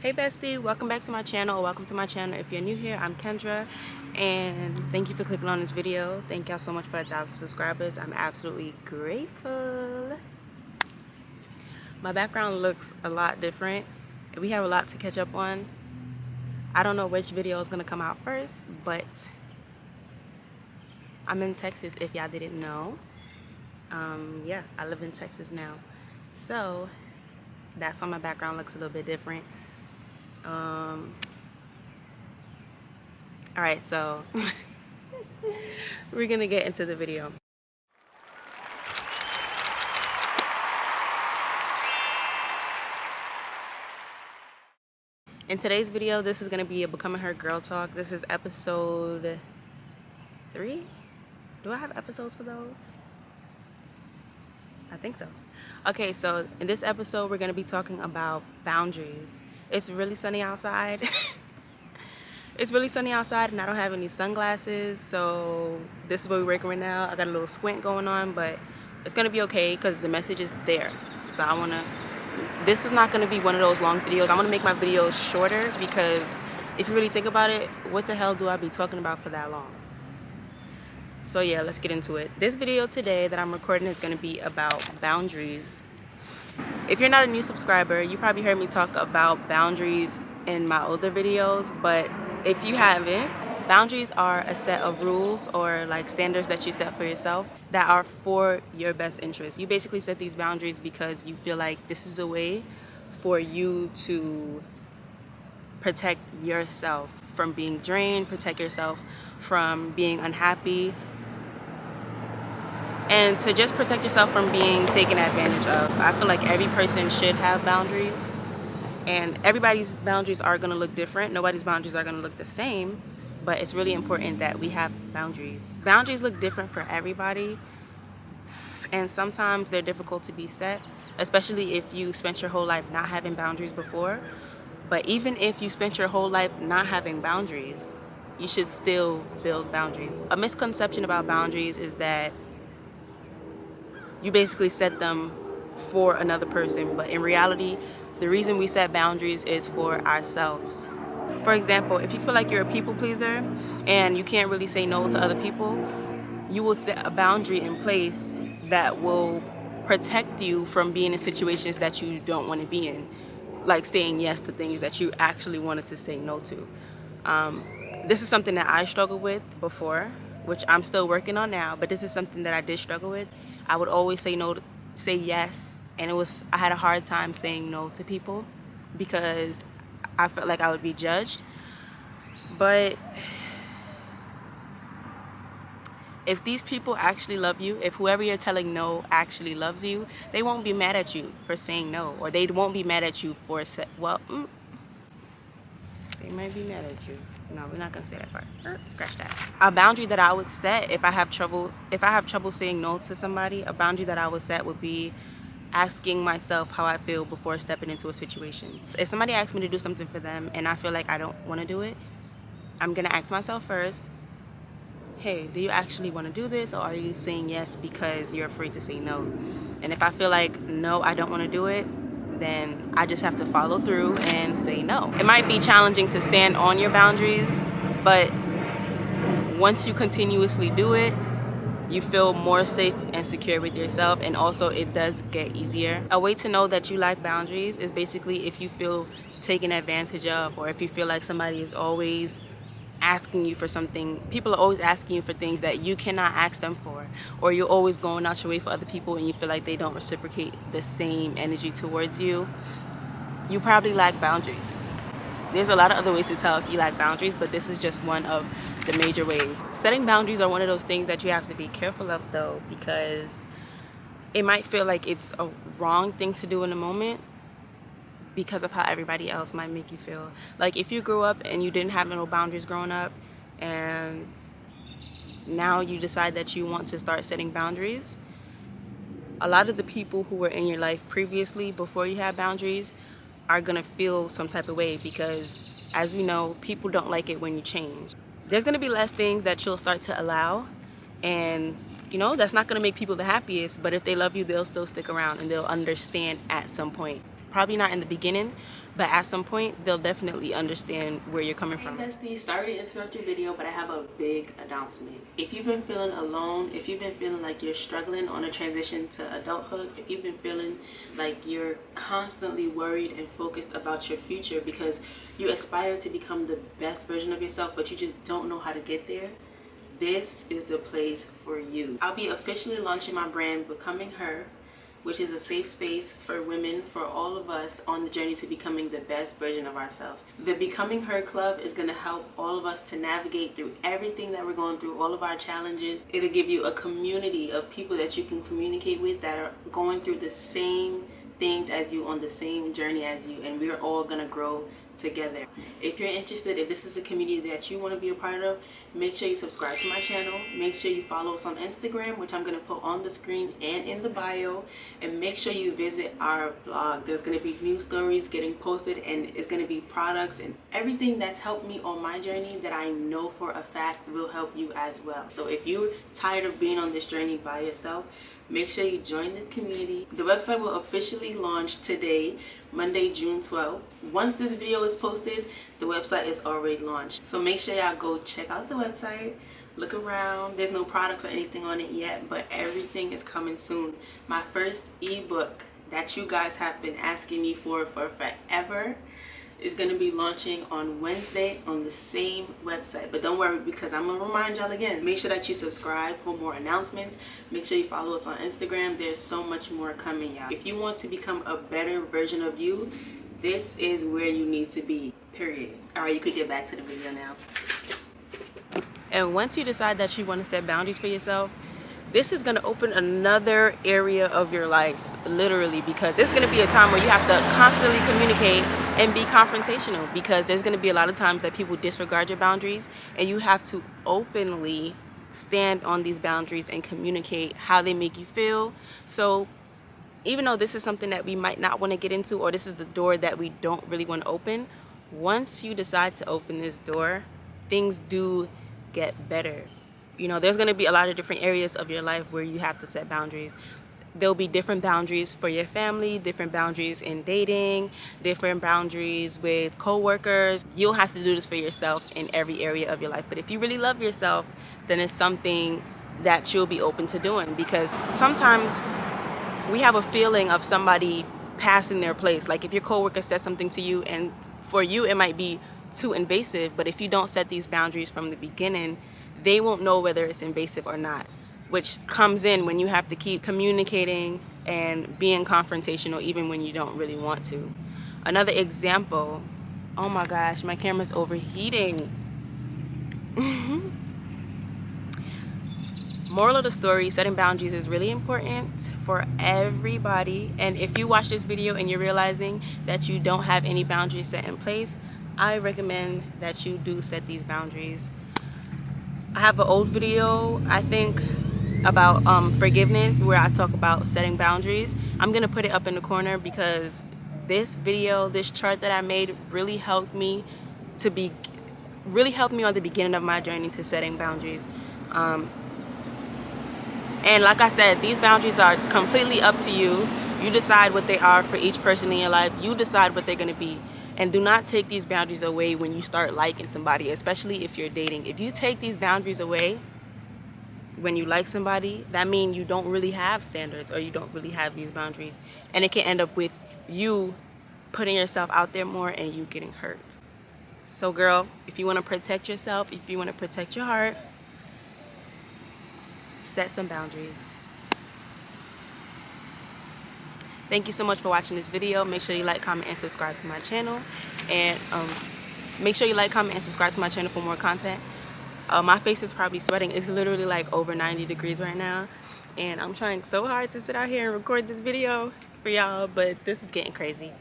Hey bestie, welcome back to my channel, or welcome to my channel. If you're new here, I'm Kendra, and thank you for clicking on this video. Thank y'all so much for 1,000 subscribers. I'm absolutely grateful. My background looks a lot different. We have a lot to catch up on. I don't know which video is gonna come out first, but I'm in Texas if y'all didn't know. Yeah, I live in Texas now. So that's why my background looks a little bit different. Alright, so we're gonna get into the video. In today's video, this is gonna be a Becoming Her Girl Talk. This is episode 3. Do I have episodes for those? I think so. Okay, so in this episode, we're gonna be talking about boundaries. It's really sunny outside. It's really sunny outside and I don't have any sunglasses, so this is what we're working right now. I got a little squint going on, but it's gonna be okay because the message is there. So this is not gonna be one of those long videos. I'm gonna make my videos shorter because if you really think about it, what the hell do I be talking about for that long? So yeah, let's get into it. This video today that I'm recording is gonna be about boundaries. If you're not a new subscriber, you probably heard me talk about boundaries in my older videos, but if you haven't, boundaries are a set of rules or like standards that you set for yourself that are for your best interest. You basically set these boundaries because you feel like this is a way for you to protect yourself from being drained, protect yourself from being unhappy, and to just protect yourself from being taken advantage of. I feel like every person should have boundaries, and everybody's boundaries are going to look different. Nobody's boundaries are going to look the same, but it's really important that we have boundaries. Boundaries look different for everybody, and sometimes they're difficult to be set, especially if you spent your whole life not having boundaries before. But even if you spent your whole life not having boundaries, you should still build boundaries. A misconception about boundaries is that you basically set them for another person, but in reality, the reason we set boundaries is for ourselves. For example, if you feel like you're a people pleaser and you can't really say no to other people, you will set a boundary in place that will protect you from being in situations that you don't want to be in, like saying yes to things that you actually wanted to say no to. This is something that I struggled with before, which I'm still working on now, but this is something that I did struggle with. I would always say no, say yes, and I had a hard time saying no to people because I felt like I would be judged. But if these people actually love you, if whoever you're telling no actually loves you, they won't be mad at you for saying no, or they won't be mad at you for they might be mad at you. No, we're not gonna say that part. Scratch that. A boundary that I would set if I have trouble saying no to somebody, a boundary that I would set would be asking myself how I feel before stepping into a situation. If somebody asks me to do something for them and I feel like I don't want to do it, I'm gonna ask myself first, hey, do you actually want to do this, or are you saying yes because you're afraid to say no? And if I feel like no, I don't want to do it, then I just have to follow through and say no. It might be challenging to stand on your boundaries, but once you continuously do it, you feel more safe and secure with yourself, and also it does get easier. A way to know that you like boundaries is basically if you feel taken advantage of, or if you feel like somebody is always asking you for something. People are always asking you for things that you cannot ask them for, or you're always going out your way for other people and you feel like they don't reciprocate the same energy towards you. You probably lack boundaries. There's a lot of other ways to tell if you lack boundaries, but this is just one of the major ways. Setting boundaries are one of those things that you have to be careful of though, because it might feel like it's a wrong thing to do in the moment because of how everybody else might make you feel. Like if you grew up and you didn't have no boundaries growing up, and now you decide that you want to start setting boundaries, a lot of the people who were in your life previously before you had boundaries are gonna feel some type of way, because as we know, people don't like it when you change. There's gonna be less things that you'll start to allow, and you know, that's not gonna make people the happiest, but if they love you, they'll still stick around and they'll understand at some point. Probably not in the beginning, but at some point they'll definitely understand where you're coming from. Hey bestie, sorry to interrupt your video, but I have a big announcement. If you've been feeling alone, if you've been feeling like you're struggling on a transition to adulthood, if you've been feeling like you're constantly worried and focused about your future because you aspire to become the best version of yourself, but you just don't know how to get there, this is the place for you. I'll be officially launching my brand, Becoming Her, which is a safe space for women, for all of us on the journey to becoming the best version of ourselves. The Becoming Her Club is going to help all of us to navigate through everything that we're going through, all of our challenges. It'll give you a community of people that you can communicate with that are going through the same things as you, on the same journey as you, and we're all going to grow together. If you're interested, if this is a community that you want to be a part of, make sure you subscribe to my channel. Make sure you follow us on Instagram, which I'm going to put on the screen and in the bio, and make sure you visit our blog. There's going to be new stories getting posted, and it's going to be products and everything that's helped me on my journey that I know for a fact will help you as well. So if you're tired of being on this journey by yourself, make sure you join this community. The website will officially launch today, Monday, June 12th. Once this video is posted, the website is already launched. So make sure y'all go check out the website, look around. There's no products or anything on it yet, but everything is coming soon. My first ebook that you guys have been asking me for forever is going to be launching on Wednesday on the same website. But don't worry, because I'm going to remind y'all again, make sure that you subscribe for more announcements. Make sure you follow us on Instagram. There's so much more coming, y'all. If you want to become a better version of you, this is where you need to be, period. All right, you could get back to the video now. And once you decide that you want to set boundaries for yourself, this is going to open another area of your life, literally, because it's going to be a time where you have to constantly communicate and be confrontational, because there's going to be a lot of times that people disregard your boundaries, and you have to openly stand on these boundaries and communicate how they make you feel. So even though this is something that we might not want to get into, or this is the door that we don't really want to open, once you decide to open this door, things do get better. You know, there's going to be a lot of different areas of your life where you have to set boundaries. There'll be different boundaries for your family, different boundaries in dating, different boundaries with co-workers. You'll have to do this for yourself in every area of your life. But if you really love yourself, then it's something that you'll be open to doing, because sometimes we have a feeling of somebody passing their place. Like if your co-worker says something to you, and for you it might be too invasive, but if you don't set these boundaries from the beginning, they won't know whether it's invasive or not, which comes in when you have to keep communicating and being confrontational even when you don't really want to. Another example, oh my gosh, my camera's overheating. Moral of the story, setting boundaries is really important for everybody. And if you watch this video and you're realizing that you don't have any boundaries set in place, I recommend that you do set these boundaries. I have an old video, I think, about forgiveness, where I talk about setting boundaries. I'm gonna put it up in the corner because this video, this chart that I made, really helped me on the beginning of my journey to setting boundaries. And like I said, these boundaries are completely up to you. You decide what they are for each person in your life. You decide what they're gonna be. And do not take these boundaries away when you start liking somebody, especially if you're dating. If you take these boundaries away when you like somebody, that means you don't really have standards, or you don't really have these boundaries. And it can end up with you putting yourself out there more and you getting hurt. So girl, if you want to protect yourself, if you want to protect your heart, set some boundaries. Thank you so much for watching this video. Make sure you like, comment, and subscribe to my channel. And make sure you like, comment, and subscribe to my channel for more content. My face is probably sweating. It's literally like over 90 degrees right now. And I'm trying so hard to sit out here and record this video for y'all, but this is getting crazy.